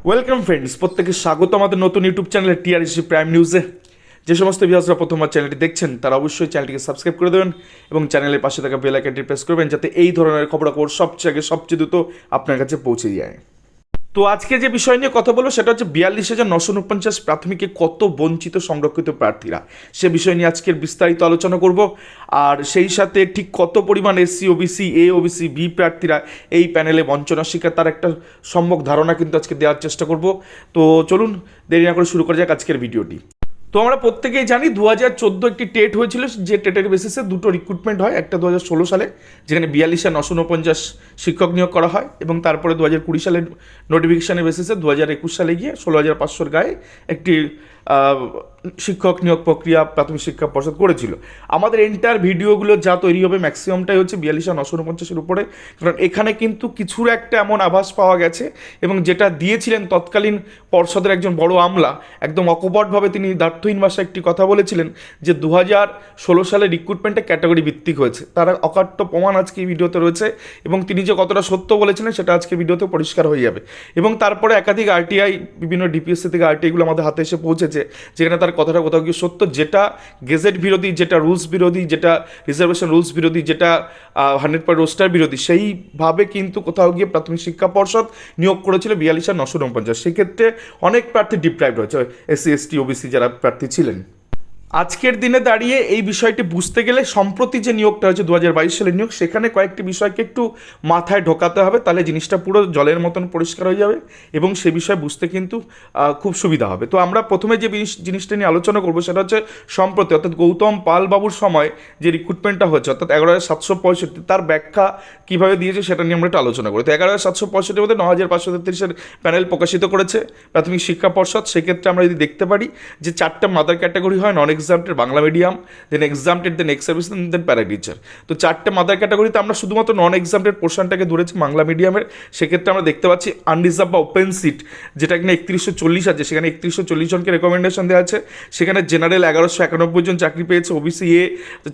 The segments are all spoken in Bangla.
ওয়েলকাম ফ্রেন্ডস, প্রত্যেকে স্বাগত আমাদের নতুন ইউটিউব চ্যানেলে টিআরএসি প্রাইম নিউজে। যে সমস্ত ভিউয়ার্সরা প্রথমবার চ্যানেলটি দেখছেন তারা অবশ্যই চ্যানেলটিকে সাবস্ক্রাইব করে দেবেন এবং চ্যানেলের পাশে থাকা বেল আইকনটি প্রেস করবেন যাতে এই ধরনের খবরাখবর সবচেয়ে আগে সবচেয়ে দ্রুত আপনার কাছে পৌঁছে যায়। তো আজকে যে বিষয় নিয়ে কথা বলবো সেটা হচ্ছে 42,949 প্রাথমিকে কত বঞ্চিত সংরক্ষিত প্রার্থীরা, সে বিষয় নিয়ে আজকের বিস্তারিত আলোচনা করব। আর সেই সাথে ঠিক কত পরিমাণ SC OBC A OBC B প্রার্থীরা এই প্যানেলে বঞ্চনার শিকার তার একটা সম্যক ধারণা কিন্তু আজকে দেওয়ার চেষ্টা করব। তো চলুন দেরি না করে শুরু করা যাক আজকের ভিডিওটি। তো আমরা প্রত্যেকেই জানি 2014 একটি টেট হয়েছিল, যে টেটের বেসিসে দুটো রিক্রুটমেন্ট হয়, একটা 2016 সালে যেখানে 42,949 শিক্ষক নিয়োগ করা হয় এবং তারপরে 2020 সালের নোটিফিকেশনের বেসিসে 2021 সালে গিয়ে 16,500 গায়ে একটি শিক্ষক নিয়োগ প্রক্রিয়া প্রাথমিক শিক্ষা পর্ষদ করেছিল। আমাদের এন্টার ভিডিওগুলো যা তৈরি হবে ম্যাক্সিমামটাই হচ্ছে 42,949-এর উপরে, কারণ এখানে কিন্তু কিছুর একটা এমন আভাস পাওয়া গেছে এবং যেটা দিয়েছিলেন তৎকালীন পর্ষদের একজন বড় আমলা, একদম অকপটভাবে তিনি দ্ব্যর্থহীন ভাষায় একটি কথা বলেছিলেন যে 2016 সালে রিক্রুটমেন্টে ক্যাটাগরি ভিত্তিক হয়েছে। তার অকাট্য প্রমাণ আজকে এই ভিডিওতে রয়েছে এবং তিনি যে কতটা সত্য বলেছিলেন সেটা আজকে ভিডিওতে পরিষ্কার হয়ে যাবে। এবং তারপরে একাধিক আরটিআই, বিভিন্ন ডিপিএসসি থেকে আরটিআইগুলো আমাদের হাতে এসে পৌঁছেছে যেখানে তার কথাটা কোথাও গিয়ে সত্য, যেটা গেজেট বিরোধী, যেটা রুলস বিরোধী, যেটা রিজার্ভেশন রুলস বিরোধী, যেটা 100% রোস্টার বিরোধী, সেইভাবে কিন্তু কোথাও গিয়ে প্রাথমিক শিক্ষা পর্ষদ নিয়োগ করেছিল 42,949। সেক্ষেত্রে অনেক প্রার্থী ডিপ্রাইভড হয়েছে, এসসি এসটি ওবিসি যারা প্রার্থী ছিলেন। আজকের দিনে দাঁড়িয়ে এই বিষয়টি বুঝতে গেলে সম্প্রতি যে নিয়োগটা হয়েছে 2022 সালের নিয়োগ, সেখানে কয়েকটি বিষয়কে একটু মাথায় ঢোকাতে হবে, তাহলে জিনিসটা পুরো জলের মতন পরিষ্কার হয়ে যাবে এবং সে বিষয়ে বুঝতে কিন্তু খুব সুবিধা হবে। তো আমরা প্রথমে যে জিনিসটা নিয়ে আলোচনা করবো সেটা হচ্ছে সম্প্রতি, অর্থাৎ গৌতম পাল বাবুর সময় যে রিক্রুটমেন্টটা হচ্ছে, অর্থাৎ 11,765, তার ব্যাখ্যা কীভাবে দিয়েছে সেটা নিয়ে আমরা একটু আলোচনা করি। তো 11,765 মধ্যে 9,533-এর প্যানেল প্রকাশিত করেছে প্রাথমিক শিক্ষা পর্ষদ। সেক্ষেত্রে আমরা যদি দেখতে পারি যে 4টা মাদার ক্যাটাগরি হয়, নন এক্সামটেড, বাংলা মিডিয়াম, দেন এক্সামটেড, দেন এক্স সার্ভিস, দেন প্যারা টিচার। তো 4টে মাদার ক্যাটাগরিতে আমরা শুধুমাত্র নন এক্সামটেড পোর্শনটাকে ধরেছি বাংলা মিডিয়ামের। সেক্ষেত্রে আমরা দেখতে পাচ্ছি আনরিজার্ভ বা ওপেন সিট যেটা কিনা 3140 আছে, সেখানে 3140 জনকে রেকমেন্ডেশন দেওয়া আছে। সেখানে জেনারেল 1191 জন চাকরি পেয়েছে, ওবিসি এ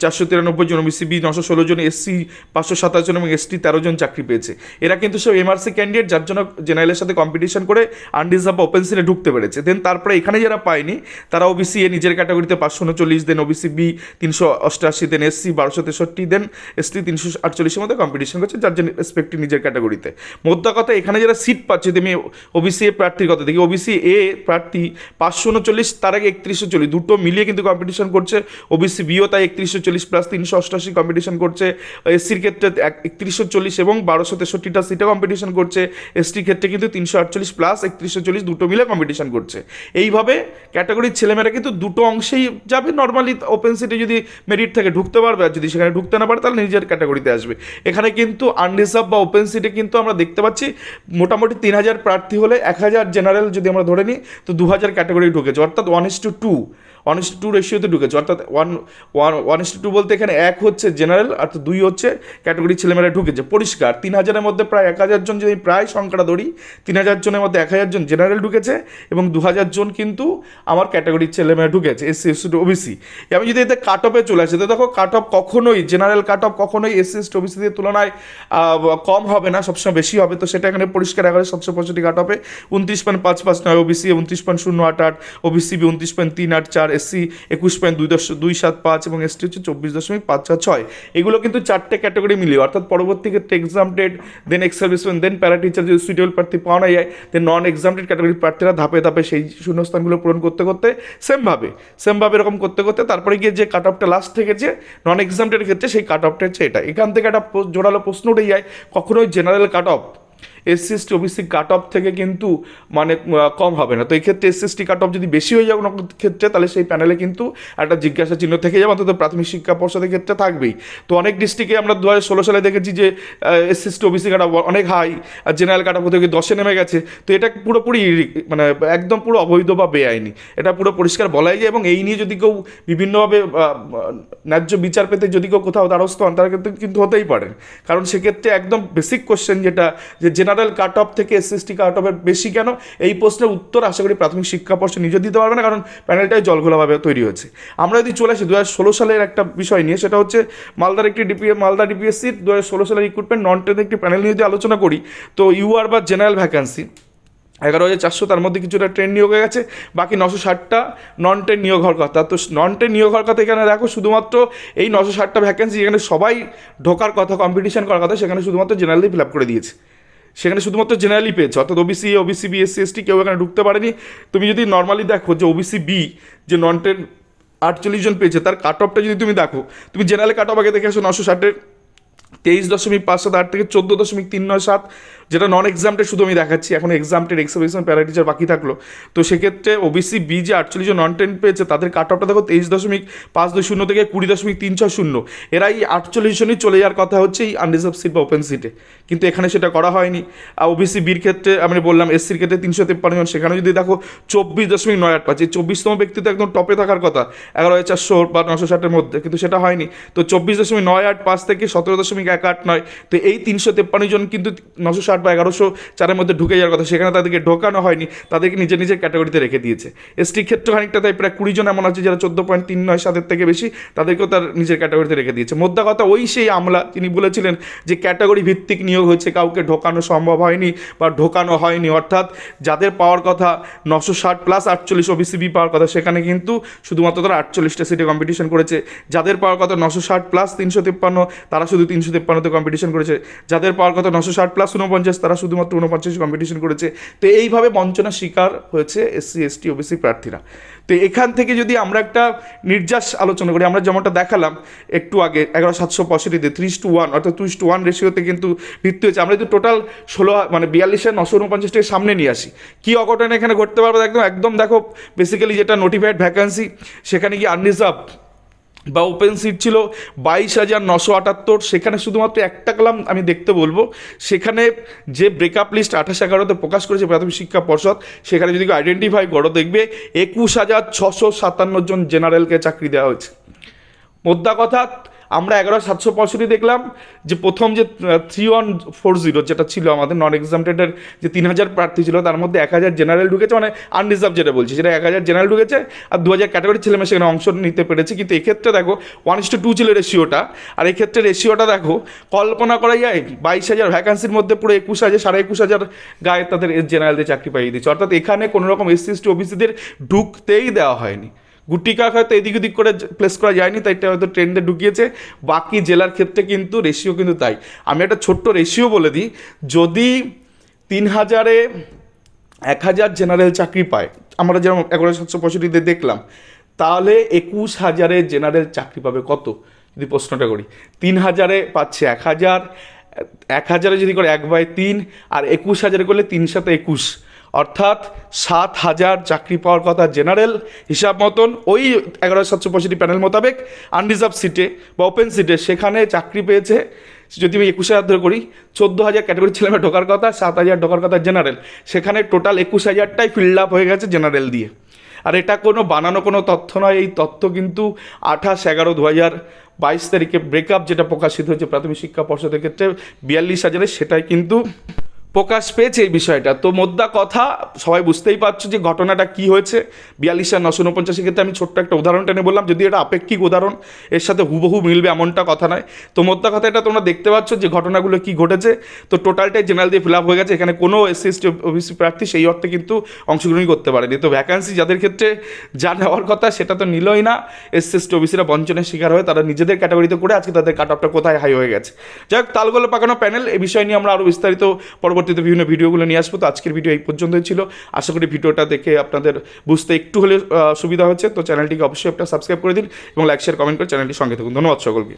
493 জন, ওবিসি বি 916 জন, এসসি 527 জন এবং এসটি 13 জন চাকরি পেয়েছে। এরা কিন্তু সব এমআরসি ক্যান্ডিডেট, যার জন্য জেনারেলের সাথে কম্পিটিশন করে আনরিজার্ভ বা ওপেন সিটে ঢুকতে পেরেছে। দেন তারপরে এখানে যারা পায়নি তারা ওবিসি এ নিজের ক্যাটাগরিতে 539, দেন ওবিসি বি 388, দেন এসসি 1263, দেন এসটি 348-এর মধ্যে কম্পিটিশন করছে যার জন্য রেসপেক্টিভ নিজের ক্যাটাগরিতে। মোদ্দা কথা, এখানে যারা সিট পাচ্ছে, তুমি ওবিসি এ প্রার্থীর কথা দেখি, ওবিসি এ প্রার্থী 539, তার আগে 3140, দুটো মিলিয়ে কিন্তু কম্পিটিশন করছে। ওবিসি বিও তাই 3140 প্লাস 388 কম্পিটিশন করছে। এসসির ক্ষেত্রে 3140 এবং 1263টা সিটে কম্পিটিশন করছে। এসটির ক্ষেত্রে কিন্তু 348 প্লাস 3140 দুটো মিলে কম্পিটিশন করছে। এইভাবে ক্যাটাগরির ছেলেমেয়েরা কিন্তু দুটো অংশেই যাবে। নর্মালি ওপেন সিটে যদি মেরিট থেকে ঢুকতে পারবে, আর যদি সেখানে ঢুকতে না পারে তাহলে নিজের ক্যাটাগরিতে আসবে। এখানে কিন্তু আনরিজার্ভ বা ওপেন সিটে কিন্তু আমরা দেখতে পাচ্ছি মোটামুটি 3,000 প্রার্থী হলে 1,000 জেনারেল যদি আমরা ধরে নিই তো 2,000 ক্যাটাগরি ঢুকেছে, অর্থাৎ 1:2 রেশিওতে ঢুকেছে। অর্থাৎ 1:2 বলতে এখানে 1 হচ্ছে জেনারেল আর 2 হচ্ছে ক্যাটাগরি ছেলেমেয়েরা ঢুকেছে। পরিষ্কার 3,000-এর মধ্যে প্রায় 1,000 জন, যদি প্রায় সংখ্যাটা ধরি 3,000 জনের মধ্যে 1,000 জন জেনারেল ঢুকেছে এবং 2,000 জন কিন্তু আমার ক্যাটাগরির ছেলেমেয়েরা ঢুকেছে, এসসি এসটি ওবিসি। আমি যদি এতে কাট অফে চলে আসি তো দেখো কাট অফ কখনোই, জেনারেল কাট অফ কখনোই এসসি এসটি ওবিসিদের তুলনায় কম হবে না, সবসময় বেশি হবে। তো সেটা এখানে পরিষ্কার 11,765 কাট অফে 29.559 ওবিসি, 29.088 ওবিসি বি, 29.384 এসসি, 21.275 এবং এসটি হচ্ছে 24.546। এগুলো কিন্তু 4টে ক্যাটাগরি মিলিয়ে, অর্থাৎ পরবর্তী ক্ষেত্রে এক্সামটেড, দেন এক্স সার্ভিসম্যান, দেন প্যারা টিচার যদি সুইটেবল প্রার্থী পাওয়া না যায়, দেন নন এক্সামটেড ক্যাটাগরির প্রার্থীরা ধাপে ধাপে সেই শূন্যস্থানগুলো পূরণ করতে করতে সেমভাবে এরকম করতে করতে তারপরে গিয়ে যে কাট অফটা লাস্ট থেকে যে নন এক্সামটেড ক্ষেত্রে সেই কাট অফটা হচ্ছে এটা। এখান থেকে একটা জোরালো প্রশ্ন উঠে যায়, কখনোই general cut off SC ST OBC cut off থেকে কিন্তু মানে কম হবে না। তো এই ক্ষেত্রে এসসি এসটি কাট অফ যদি বেশি হয়ে যায় কোনো ক্ষেত্রে তাহলে সেই প্যানেলে কিন্তু একটা জিজ্ঞাসা চিহ্ন থেকে যাবে, অন্তত প্রাথমিক শিক্ষা পর্ষদের ক্ষেত্রে থাকবেই। তো অনেক ডিস্ট্রিক্টে আমরা 2016 সালে দেখেছি যে SC ST OBC cut off অনেক হাই আর জেনারেল কাট অফ কোথাও 10-এ নেমে গেছে। তো এটা পুরোপুরি মানে একদম পুরো অবৈধ বা বেআইনি, এটা পুরো পরিষ্কার বলাই যায়। এবং এই নিয়ে যদি কেউ বিভিন্নভাবে ন্যায্য বিচার পেতে যদি কেউ কোথাও দ্বারস্থ হন তার ক্ষেত্রে কিন্তু হতেই পারেন, কারণ সেক্ষেত্রে একদম বেসিক কোশ্চেন যেটা যে জেনারেল কাট অফ থেকে এসসি এসটি কাট অফের বেশি কেন, এই প্রশ্নের উত্তর আশা করি প্রাথমিক শিক্ষা পর্ষদ নিজে দিতে পারবে না, কারণ প্যানেলটাই জলঘোলাভাবে তৈরি হয়েছে। আমরা যদি চলে আসি 2016 সালের একটা বিষয় নিয়ে, সেটা হচ্ছে মালদার ডিপিএসসির 2016 সালের রিক্রুটমেন্ট নন টেন একটি প্যানেল নিয়ে যদি আলোচনা করি, তো ইউআর বা জেনারেল ভ্যাকান্সি 11,400, তার মধ্যে কিছুটা ট্রেন নিয়োগ হয়ে গেছে, বাকি 960টা নন ট্রেন নিয়োগ হওয়ার কথা। তো নন ট্রেন নিয়োগ হওয়ার কথা এখানে দেখো শুধুমাত্র এই 960টা ভ্যাকেন্সি যেখানে সবাই ঢোকার কথা, কম্পিটিশন করার কথা, সেখানে শুধুমাত্র জেনারেলি ফিল আপ করে দিয়েছে। সেখানে শুধুমাত্র জেনারেলি পেয়েছে, অর্থাৎ ওবিসি বি, এসসি এসটি কেউ এখানে ঢুকতে পারেনি। তুমি যদি নর্মালি দেখো যে ওবিসি বি যে নন ট্রেন 48 জন পেয়েছে, তার কাট অফটা যদি তুমি দেখো, তুমি জেনারেল কাট অফ আগে দেখে আসো 960-এর 23.578 থেকে 14.397, যেটা নন এক্সামটেড শুধু আমি দেখাচ্ছি, এখন এক্সামটেড এক্সামিনেশন প্যারা টিচার বাকি থাকলো। তো সেক্ষেত্রে ওবিসি বি যে 48 জন নন ট্রেন পেয়েছে তাদের কাট অফটা দেখো 23.520 থেকে 20.360। এরা এই 48 জনই চলে যাওয়ার কথা হচ্ছে এই আনরিজার্ভ সিট বা ওপেন সিটে, কিন্তু এখানে সেটা করা হয়নি। আর ওবিসি বির ক্ষেত্রে আমি বললাম, এসসির ক্ষেত্রে 353 জন, সেখানে যদি দেখো 24.985, এই 24তম ব্যক্তি তো একদম টপে থাকার কথা 11,400 বা 960-এর মধ্যে, কিন্তু সেটা হয়নি। তো 24.985 থেকে 17.189, তো এই 353 জন কিন্তু 960 বা 1104-এর মধ্যে ঢুকে যাওয়ার কথা, সেখানে তাদেরকে ঢোকানো হয়নি, তাদেরকে নিজের নিজের ক্যাটাগরিতে রেখে দিয়েছে। এসটির ক্ষেত্রে খানিকটা তাই, প্রায় 20 জন এমন আছে যারা 14.397 থেকে বেশি, তাদেরকেও তার নিজের ক্যাটাগরিতে রেখে দিয়েছে। মোদ্দা কথা ওই সেই আমলা তিনি বলেছিলেন যে ক্যাটাগরি ভিত্তিক নিয়োগ হয়েছে, কাউকে ঢোকানো সম্ভব হয়নি বা ঢোকানো হয়নি, অর্থাৎ যাদের পাওয়ার কথা 960 প্লাস 48 ওবিসি বি পাওয়ার কথা, সেখানে কিন্তু শুধুমাত্র তারা 48টা সিটে কম্পিটিশন করেছে। যাদের পাওয়ার কথা 960 প্লাস 353, তারা শুধু 353তে কম্পিটিশন করেছে। যাদের পাওয়ার কথা 960 প্লাস 49, তারা শুধুমাত্র 49 কম্পিটিশন করেছে। তো এইভাবে বঞ্চনার শিকার হয়েছে এসসি এসটি ওবিসি প্রার্থীরা। তো এখান থেকে যদি আমরা একটা নির্যাস আলোচনা করি, আমরা যেমনটা দেখালাম একটু আগে 11,765-তে 3:1, অর্থাৎ 2:1 রেশিওতে কিন্তু ভিত্তি হয়েছে। আমরা যদি টোটাল 42,949 সামনে নিয়ে আসি, কী অঘটন এখানে ঘটতে পারবে একদম দেখো, বেসিক্যালি যেটা নোটিফাইড ভ্যাকান্সি, সেখানে কি আনরিজার্ভ বা ওপেন সিট ছিল 22,978, সেখানে শুধুমাত্র একটা কলাম আমি দেখতে বলবো, সেখানে যে ব্রেকআপ লিস্ট 28/11-তে প্রকাশ করেছে প্রাথমিক শিক্ষা পর্ষদ, সেখানে যদি আইডেন্টিফাই করো দেখবে 21,657 জন জেনারেলকে চাকরি দেওয়া হয়েছে। মোদ্দা কথা, আমরা 11,765 দেখলাম যে প্রথম যে 3,140 যেটা ছিল আমাদের নন এক্সামটেডের যে 3,000 প্রার্থী ছিল, তার মধ্যে 1,000 জেনারেল ঢুকেছে, মানে আনরিজার্ভ যেটা বলছি, সেটা 1,000 জেনারেল ঢুকেছে, আর 2,000 ক্যাটাগরি ছেলেমেয়ে সেখানে অংশ নিতে পেরেছে। কিন্তু এক্ষেত্রে দেখো 1:2 ছিল রেশিওটা, আর এক্ষেত্রে রেশিওটা দেখো কল্পনা করা যায় 22,000 ভ্যাকান্সির মধ্যে পুরো 21,000 21,500 গায়ে তাদের জেনারেলদের চাকরি পাইয়ে দিচ্ছে। অর্থাৎ এখানে কোনো রকম এসসি এসটি ওবিসিদের ঢুকতেই দেওয়া হয়নি। গুটি কাক হয়তো এদিক ওদিক করে প্লেস করা যায়নি, তাই এটা হয়তো ট্রেন্ডে ঢুকিয়েছে। বাকি জেলার ক্ষেত্রে কিন্তু রেশিও কিন্তু তাই। আমি একটা ছোট্ট রেশিও বলে দিই, যদি 3,000-এ 1,000 জেনারেল চাকরি পায়, আমরা যেমন 11,765-তে দেখলাম, তাহলে 21,000-এ জেনারেল চাকরি পাবে কত, যদি প্রশ্নটা করি। 3,000-এ পাচ্ছে 1,000, 1,000-এ যদি করে 1/3, আর 21,000-এ করলে 3×7=21, অর্থাৎ 7,000 চাকরি পাওয়ার কথা জেনারেল হিসাব মতন, ওই 11,765 প্যানেল মোতাবেক আনরিজার্ভ সিটে বা ওপেন সিটে সেখানে চাকরি পেয়েছে, যদি আমি 21,000 ধরে করি, 14,000 ক্যাটাগরি ছেলেমেয়ে ঢোকার কথা, 7,000 ঢোকার কথা জেনারেল, সেখানে টোটাল 21,000টাই ফিল্ড আপ হয়ে গেছে জেনারেল দিয়ে। আর এটা কোনো বানানো কোনো তথ্য নয়, এই তথ্য কিন্তু 28/11/2022 ব্রেকআপ যেটা প্রকাশিত হয়েছে প্রাথমিক শিক্ষা পর্ষদের ক্ষেত্রে 42,000-এ, সেটাই কিন্তু প্রকাশ পেয়েছে এই বিষয়টা। তো মোদ্দা কথা সবাই বুঝতেই পারছো যে ঘটনাটা কি হয়েছে। 42,949 ক্ষেত্রে আমি ছোট্ট একটা উদাহরণ টেনে বললাম, যদি এটা আপেক্ষিক উদাহরণ, এর সাথে হুবহু মিলবে এমনটা কথা নয়। তো মোদ্দা কথা এটা তোমরা দেখতে পাচ্ছ যে ঘটনাগুলো কি ঘটেছে। তো টোটালটাই জেনারেল দিয়ে ফিল আপ হয়ে গেছে, এখানে কোনো এসসি এসটি ওবিসি প্রার্থী সেই অর্থে কিন্তু অংশগ্রহণ করতে পারেনি। তো ভ্যাকান্সি যাদের ক্ষেত্রে যা নেওয়ার কথা সেটা তো নিলই না, এসসি এসটি ওবিসিরা বঞ্চনের শিকার হয়ে তারা নিজেদের ক্যাটাগরিতে করে আজকে তাদের কাট অফটা কোথায় হাই হয়ে গেছে। যাই হোক, তালগোলে পাকানো প্যানেল, এই বিষয় নিয়ে আমরা আরও বিস্তারিত পরবর্তীতে বিভিন্ন ভিডিওগুলো নিয়ে আসবো। তো আজকের ভিডিও এই পর্যন্তই ছিল। আশা করি ভিডিওটা দেখে আপনাদের বুঝতে একটু হলে সুবিধা হচ্ছে। তো চ্যানেলটিকে অবশ্যই একটা সাবস্ক্রাইব করে দিন এবং লাইক শেয়ার কমেন্ট করে চ্যানেলটির সঙ্গে থাকুন। ধন্যবাদ সকলকে।